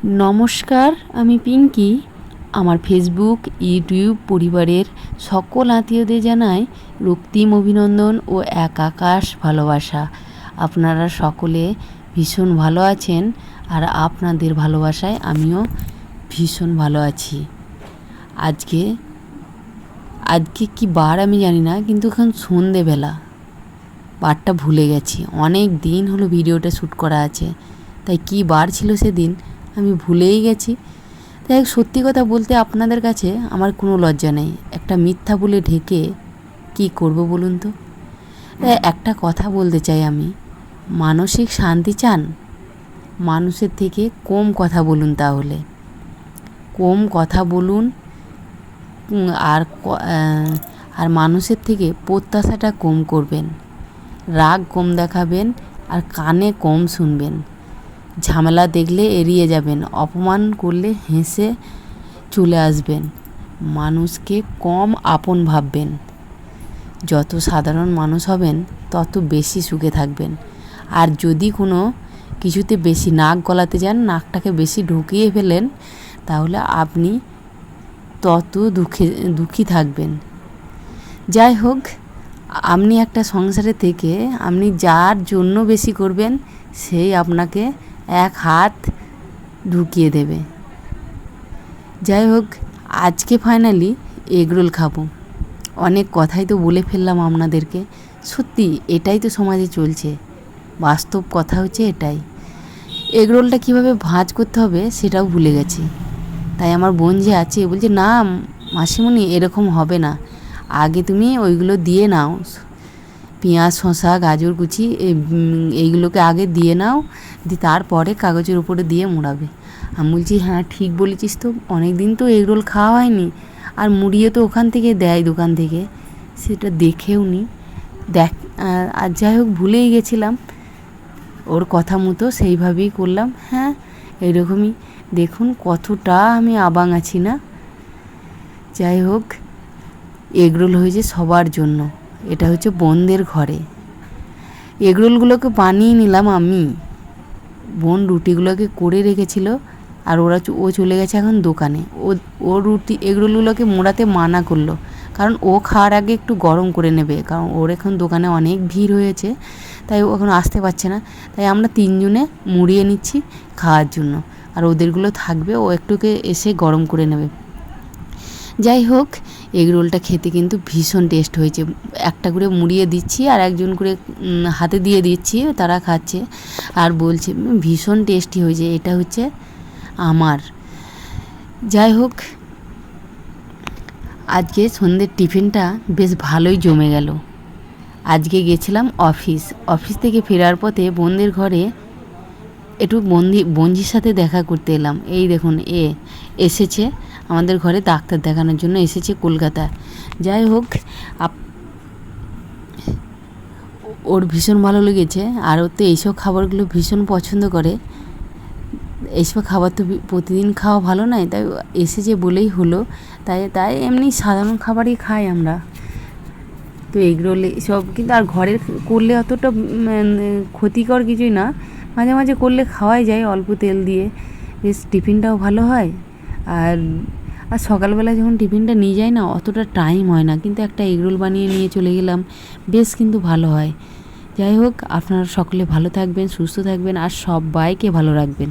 নমস্কার, আমি পিঙ্কি। আমার ফেসবুক, ইউটিউব পরিবারের সকল আত্মীয়দের জানাই রক্তিম অভিনন্দন ও এক আকাশ ভালোবাসা। আপনারা সকলে ভীষণ ভালো আছেন, আর আপনাদের ভালোবাসায় আমিও ভীষণ ভালো আছি। আজকে কি বার আমি জানি না, কিন্তু এখন সন্ধেবেলা, বারটা ভুলে গেছি। অনেক দিন হলো ভিডিওটা শ্যুট করা আছে, তাই কি বার ছিল সেদিন আমি ভুলেই গেছি। তাই সত্যি কথা বলতে আপনাদের কাছে আমার কোনো লজ্জা নেই। একটা মিথ্যা বলে ঢেকে কি করব বলুন তো। একটা কথা বলতে চাই, আমি মানসিক শান্তি চান, মানুষের থেকে কম কথা বলুন। তাহলে কম কথা বলুন, আর আর মানুষের থেকে প্রত্যাশাটা কম করবেন, রাগ কম দেখাবেন, আর কানে কম শুনবেন। ঝামেলা দেখলে এড়িয়ে যাবেন, অপমান করলে হেসে চলে আসবেন। মানুষকে কম আপন ভাববেন। যত সাধারণ মানুষ হবেন তত বেশি সুখে থাকবেন। আর যদি কোনো কিছুতে বেশি নাক গলাতে যান, নাকটাকে বেশি ঢুকিয়ে ফেলেন, তাহলে আপনি তত দুঃখী থাকবেন। যাই হোক, আপনি একটা সংসারে থেকে আপনি যার জন্য বেশি করবেন, সেই আপনাকে এক হাত ঢুকিয়ে দেবে। যাই হোক, আজকে ফাইনালি এগরোল খাবো। অনেক কথাই তো বলে ফেললাম আপনাদেরকে। সত্যি এটাই তো সমাজে চলছে, বাস্তব কথা হচ্ছে এটাই। এগরোলটা কীভাবে ভাঁজ করতে হবে সেটাও ভুলে গেছি। তাই আমার বোন যে আছে বলছে, না মাসিমণি এরকম হবে না, আগে তুমি ওইগুলো দিয়ে নাও, পেঁয়াজ, শসা, গাজর কুচি এইগুলোকে আগে দিয়ে নাও, দিয়ে তারপরে কাগজের উপরে দিয়ে মুড়াবে। আমি বলছি, হ্যাঁ ঠিক বলেছিস তো, অনেক দিন তো এগরোল খাওয়া হয়নি, আর মুড়িয়ে তো ওখান থেকে দেয় দোকান থেকে, সেটা দেখেও নি আর যাই হোক ভুলেই গেছিলাম। ওর কথা মতো সেইভাবেই করলাম। হ্যাঁ, এইরকমই দেখুন কতটা আমি আবাং আছি না। যাই হোক, এগরোল হয়েছে সবার জন্য, এটা হচ্ছে বোনদের ঘরে। এগরোলগুলোকে বানিয়ে নিলাম আমি, বোন রুটিগুলোকে করে রেখেছিল, আর ও চলে গেছে এখন দোকানে। ও এগরোলগুলোকে মোড়াতে মানা করলো, কারণ ও খাওয়ার আগে একটু গরম করে নেবে, কারণ ওর এখন দোকানে অনেক ভিড় হয়েছে, তাই ও এখন আসতে পারছে না। তাই আমরা তিনজনে মুড়িয়ে নিচ্ছি খাওয়ার জন্য, আর ওদেরগুলো থাকবে, ও একটুকে এসে গরম করে নেবে। যাই হোক, এগরোলটা খেতে কিন্তু ভীষণ টেস্ট হয়েছে। একটা করে মুড়িয়ে দিচ্ছি, আর একজন করে হাতে দিয়ে দিচ্ছি, তারা খাচ্ছে আর বলছে ভীষণ টেস্টি হয়েছে, এটা হচ্ছে আমার। যাই হোক, আজকে সন্ধ্যের টিফিনটা বেশ ভালোই জমে গেল। আজকে গেছিলাম অফিস থেকে ফেরার পথে বোনদের ঘরে একটু বঞ্জির সাথে দেখা করতে এলাম। এই দেখুন, এসেছে আমাদের ঘরে ডাক্তার দেখানোর জন্য, এসেছে কলকাতা। যাই হোক, ওর ভীষণ ভালো লেগেছে, আর ও তো এইসব খাবারগুলো ভীষণ পছন্দ করে। এইসব খাবার তো প্রতিদিন খাওয়া ভালো নয়, তাই এসেছে বলেই হলো। তাই এমনি সাধারণ খাবারই খাই আমরা। তো এগরোল সব কিন্তু আর ঘরের করলে অতটা ক্ষতিকর কিছুই না, মাঝে মাঝে করলে খাওয়াই যায় অল্প তেল দিয়ে, বেশ টিফিনটাও ভালো হয়। আর সকালবেলা যখন টিফিনটা নিয়ে যাই না, অতটা টাইম হয় না, কিন্তু একটা এগরোল বানিয়ে নিয়ে চলে গেলাম, বেশ কিন্তু ভালো হয়। যাই হোক, আপনারা সকলে ভালো থাকবেন, সুস্থ থাকবেন, আর সবাইকে ভালো রাখবেন।